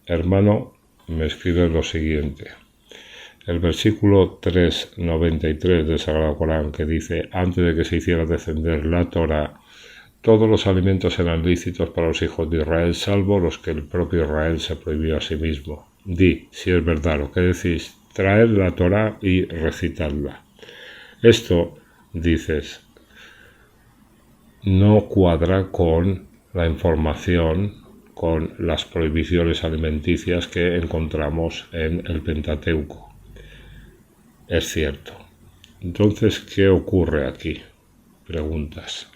hermano me escribe lo siguiente. El versículo 393 del Sagrado Corán, que dice: antes de que se hiciera descender la Torá, todos los alimentos eran lícitos para los hijos de Israel, salvo los que el propio Israel se prohibió a sí mismo. Di, si es verdad lo que decís, traed la Torá y recitadla. Esto, dices, no cuadra con la información, con las prohibiciones alimenticias que encontramos en el Pentateuco. Es cierto. Entonces, ¿qué ocurre aquí? Preguntas.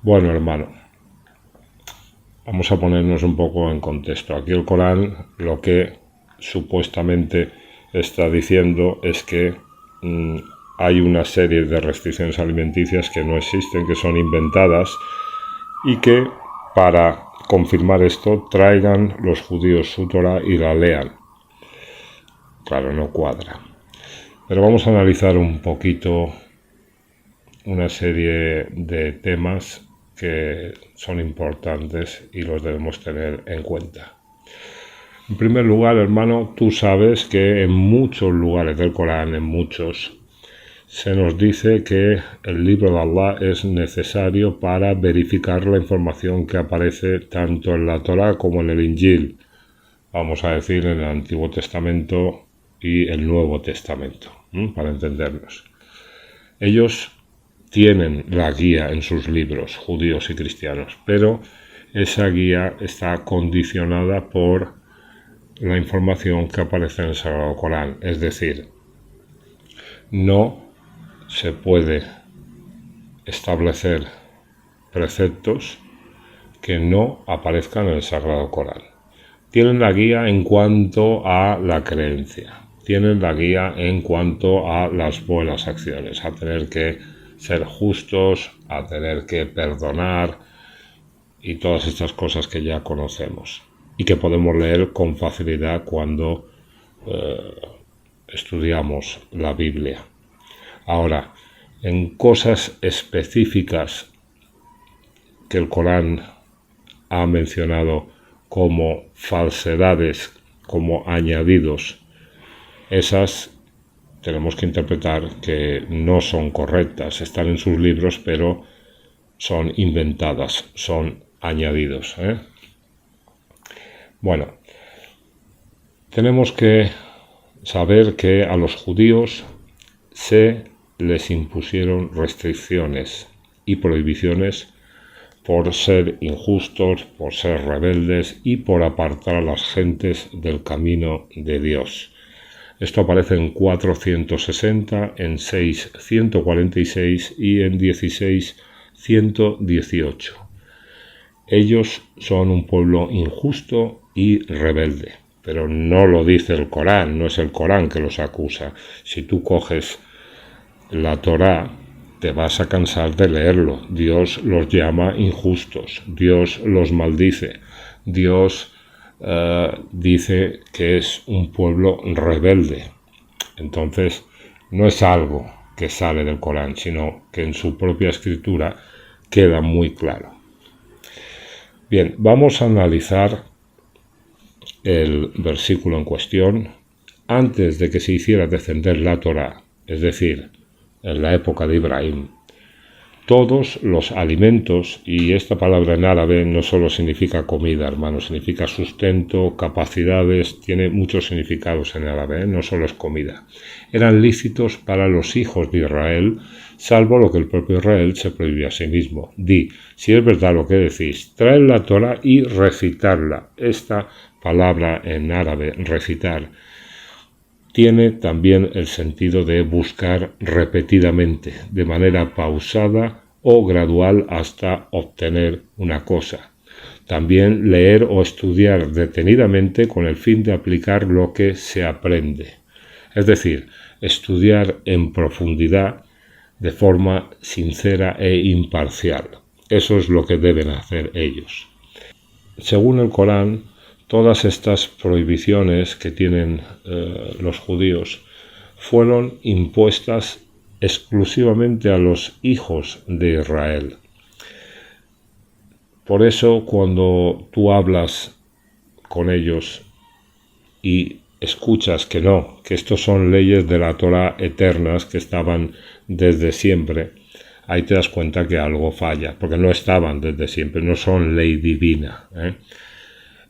Bueno, hermano, vamos a ponernos un poco en contexto. Aquí el Corán lo que supuestamente está diciendo es que hay una serie de restricciones alimenticias que no existen, que son inventadas, y que para confirmar esto traigan los judíos su Torá y la lean. Claro, no cuadra. Pero vamos a analizar un poquito una serie de temas que son importantes y los debemos tener en cuenta. En primer lugar, hermano, tú sabes que en muchos lugares del Corán, en muchos, se nos dice que el libro de Allah es necesario para verificar la información que aparece tanto en la Torá como en el Injil, vamos a decir en el Antiguo Testamento y el Nuevo Testamento, para entendernos. Ellos tienen la guía en sus libros, judíos y cristianos, pero esa guía está condicionada por la información que aparece en el Sagrado Corán. Es decir, no se puede establecer preceptos que no aparezcan en el Sagrado Corán. Tienen la guía en cuanto a la creencia, tienen la guía en cuanto a las buenas acciones, a tener que ser justos, a tener que perdonar y todas estas cosas que ya conocemos y que podemos leer con facilidad cuando estudiamos la Biblia. Ahora, en cosas específicas que el Corán ha mencionado como falsedades, como añadidos, esas tenemos que interpretar que no son correctas, están en sus libros, pero son inventadas, son añadidos. Bueno, tenemos que saber que a los judíos se les impusieron restricciones y prohibiciones por ser injustos, por ser rebeldes y por apartar a las gentes del camino de Dios. Esto aparece en 460, en 646 y en 1618. Ellos son un pueblo injusto y rebelde, pero no lo dice el Corán, no es el Corán que los acusa. Si tú coges la Torá, te vas a cansar de leerlo. Dios los llama injustos, Dios los maldice, Dios dice que es un pueblo rebelde. Entonces, no es algo que sale del Corán, sino que en su propia escritura queda muy claro. Bien, vamos a analizar el versículo en cuestión. Antes de que se hiciera descender la Torá, es decir, en la época de Ibrahim, todos los alimentos, y esta palabra en árabe no solo significa comida, hermano, significa sustento, capacidades, tiene muchos significados en árabe, no solo es comida, eran lícitos para los hijos de Israel, salvo lo que el propio Israel se prohibió a sí mismo. Di, si es verdad lo que decís, traed la Torá y recitarla. Esta palabra en árabe, recitar, tiene también el sentido de buscar repetidamente, de manera pausada o gradual hasta obtener una cosa. También leer o estudiar detenidamente con el fin de aplicar lo que se aprende. Es decir, estudiar en profundidad de forma sincera e imparcial. Eso es lo que deben hacer ellos. Según el Corán, todas estas prohibiciones que tienen los judíos fueron impuestas exclusivamente a los hijos de Israel. Por eso, cuando tú hablas con ellos y escuchas que no, que estos son leyes de la Torá eternas que estaban desde siempre, ahí te das cuenta que algo falla, porque no estaban desde siempre, no son ley divina,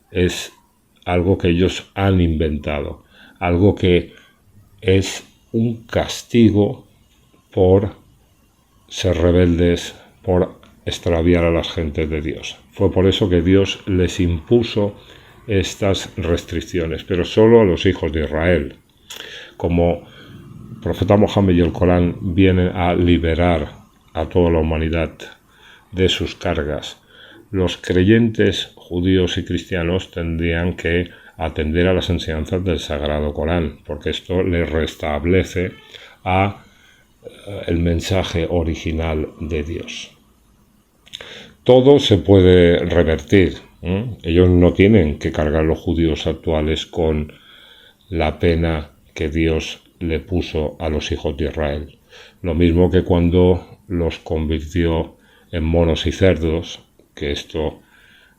es algo que ellos han inventado, algo que es un castigo por ser rebeldes, por extraviar a las gentes de Dios. Fue por eso que Dios les impuso estas restricciones, pero solo a los hijos de Israel. Como el profeta Mohammed y el Corán vienen a liberar a toda la humanidad de sus cargas, los creyentes judíos y cristianos tendrían que atender a las enseñanzas del Sagrado Corán, porque esto les restablece a el mensaje original de Dios. Todo se puede revertir. Ellos no tienen que cargar los judíos actuales con la pena que Dios le puso a los hijos de Israel. Lo mismo que cuando los convirtió en monos y cerdos, que esto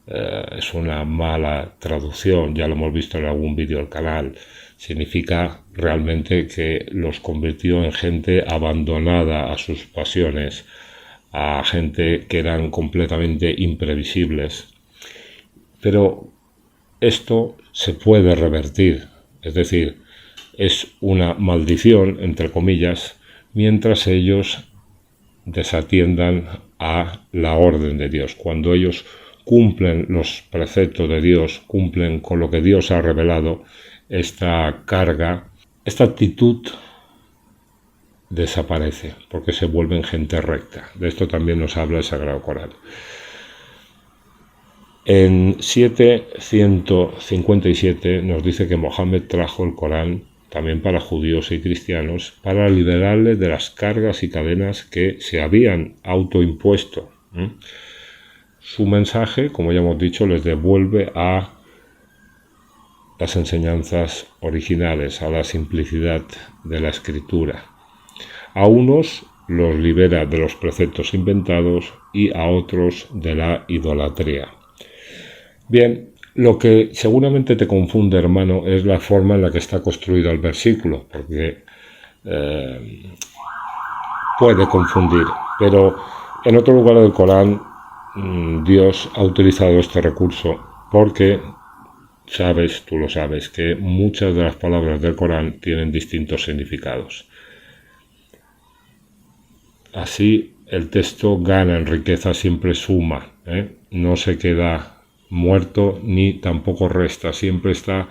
es una mala traducción, ya lo hemos visto en algún vídeo del canal. Significa realmente que los convirtió en gente abandonada a sus pasiones, a gente que eran completamente imprevisibles. Pero esto se puede revertir, es decir, es una maldición, entre comillas, mientras ellos desatiendan a la orden de Dios. Cuando ellos cumplen los preceptos de Dios, cumplen con lo que Dios ha revelado, esta carga, esta actitud desaparece, porque se vuelven gente recta. De esto también nos habla el Sagrado Corán. En 757 nos dice que Mohammed trajo el Corán también para judíos y cristianos, para liberarles de las cargas y cadenas que se habían autoimpuesto. Su mensaje, como ya hemos dicho, les devuelve a las enseñanzas originales, a la simplicidad de la escritura. A unos los libera de los preceptos inventados y a otros de la idolatría. Bien, lo que seguramente te confunde, hermano, es la forma en la que está construido el versículo, porque puede confundir, pero en otro lugar del Corán Dios ha utilizado este recurso porque sabes, tú lo sabes, que muchas de las palabras del Corán tienen distintos significados. Así el texto gana en riqueza, siempre suma, no se queda muerto ni tampoco resta, siempre está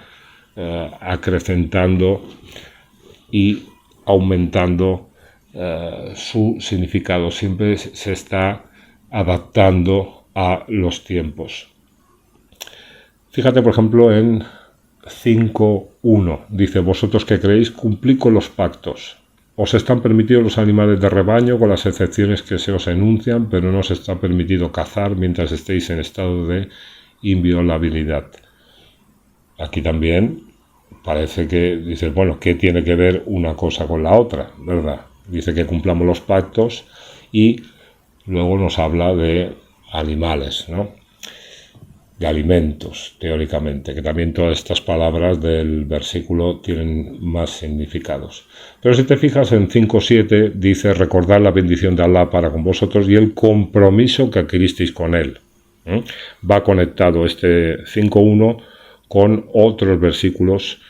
acrecentando y aumentando su significado, siempre se está adaptando a los tiempos. Fíjate, por ejemplo, en 5.1, dice: vosotros que creéis, cumplid con los pactos. Os están permitidos los animales de rebaño con las excepciones que se os enuncian, pero no os está permitido cazar mientras estéis en estado de inviolabilidad. Aquí también parece que dice, bueno, ¿qué tiene que ver una cosa con la otra? ¿Verdad? Dice que cumplamos los pactos y luego nos habla de animales, ¿no? De alimentos, teóricamente, que también todas estas palabras del versículo tienen más significados. Pero si te fijas en 5.7 dice: recordad la bendición de Allah para con vosotros y el compromiso que adquiristeis con él. Va conectado este 5.1 con otros versículos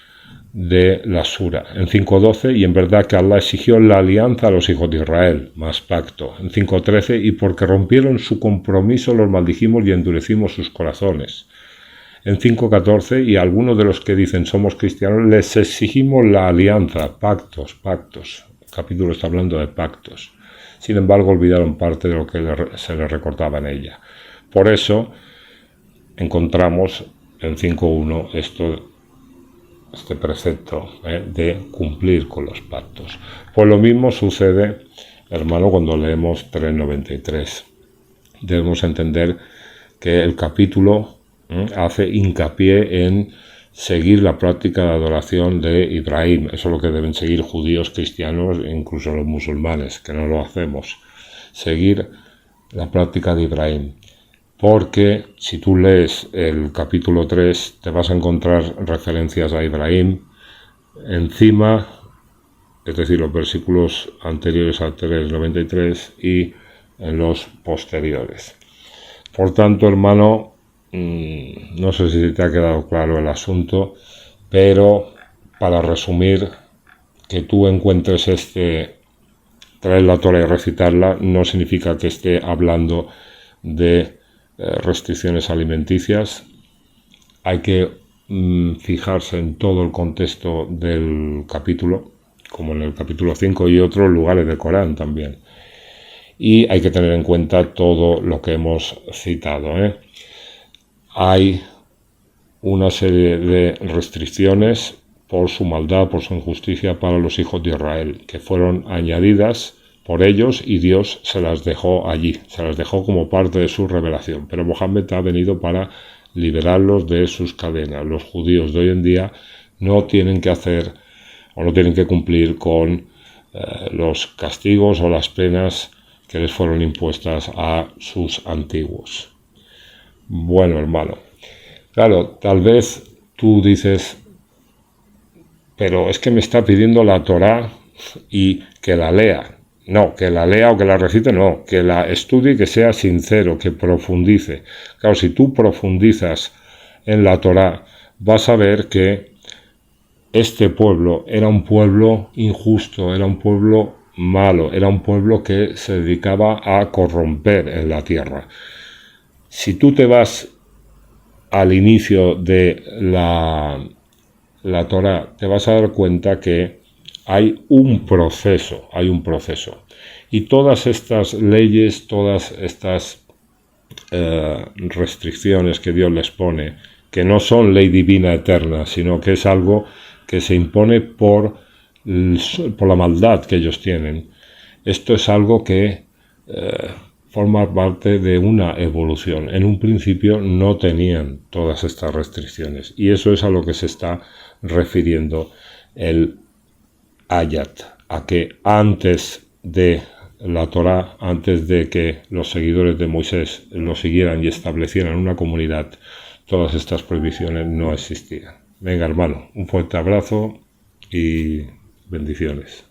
de la sura. En 5.12, y en verdad que Allah exigió la alianza a los hijos de Israel, más pacto. En 5.13, y porque rompieron su compromiso los maldijimos y endurecimos sus corazones. En 5.14, y a algunos de los que dicen somos cristianos les exigimos la alianza, pactos. El capítulo está hablando de pactos. Sin embargo, olvidaron parte de lo que se les recordaba en ella. Por eso encontramos en 5.1 este precepto de cumplir con los pactos. Pues lo mismo sucede, hermano, cuando leemos 3.93. Debemos entender que el capítulo hace hincapié en seguir la práctica de adoración de Ibrahim. Eso es lo que deben seguir judíos, cristianos e incluso los musulmanes, que no lo hacemos. Seguir la práctica de Ibrahim. porque si tú lees el capítulo 3 te vas a encontrar referencias a Ibrahim encima, es decir, los versículos anteriores al 3:93 y en los posteriores. Por tanto, hermano, no sé si te ha quedado claro el asunto, pero para resumir, que tú encuentres traer la Torah y recitarla no significa que esté hablando de restricciones alimenticias. Hay que fijarse en todo el contexto del capítulo, como en el capítulo 5 y otros lugares del Corán también. Y hay que tener en cuenta todo lo que hemos citado. Hay una serie de restricciones por su maldad, por su injusticia para los hijos de Israel, que fueron añadidas por ellos y Dios se las dejó allí, se las dejó como parte de su revelación. Pero Mohammed ha venido para liberarlos de sus cadenas. Los judíos de hoy en día no tienen que hacer o no tienen que cumplir con los castigos o las penas que les fueron impuestas a sus antiguos. Bueno, hermano, claro, tal vez tú dices, pero es que me está pidiendo la Torá y que la lea. No, que la lea o que la recite, no, que la estudie, que sea sincero, que profundice. Claro, si tú profundizas en la Torá, vas a ver que este pueblo era un pueblo injusto, era un pueblo malo, era un pueblo que se dedicaba a corromper en la tierra. Si tú te vas al inicio de la Torá, te vas a dar cuenta que hay un proceso. Y todas estas leyes, todas estas restricciones que Dios les pone, que no son ley divina eterna, sino que es algo que se impone por la maldad que ellos tienen. Esto es algo que forma parte de una evolución. En un principio no tenían todas estas restricciones y eso es a lo que se está refiriendo el ayat, a que antes de la Torá, antes de que los seguidores de Moisés lo siguieran y establecieran una comunidad, todas estas prohibiciones no existían. Venga, hermano, un fuerte abrazo y bendiciones.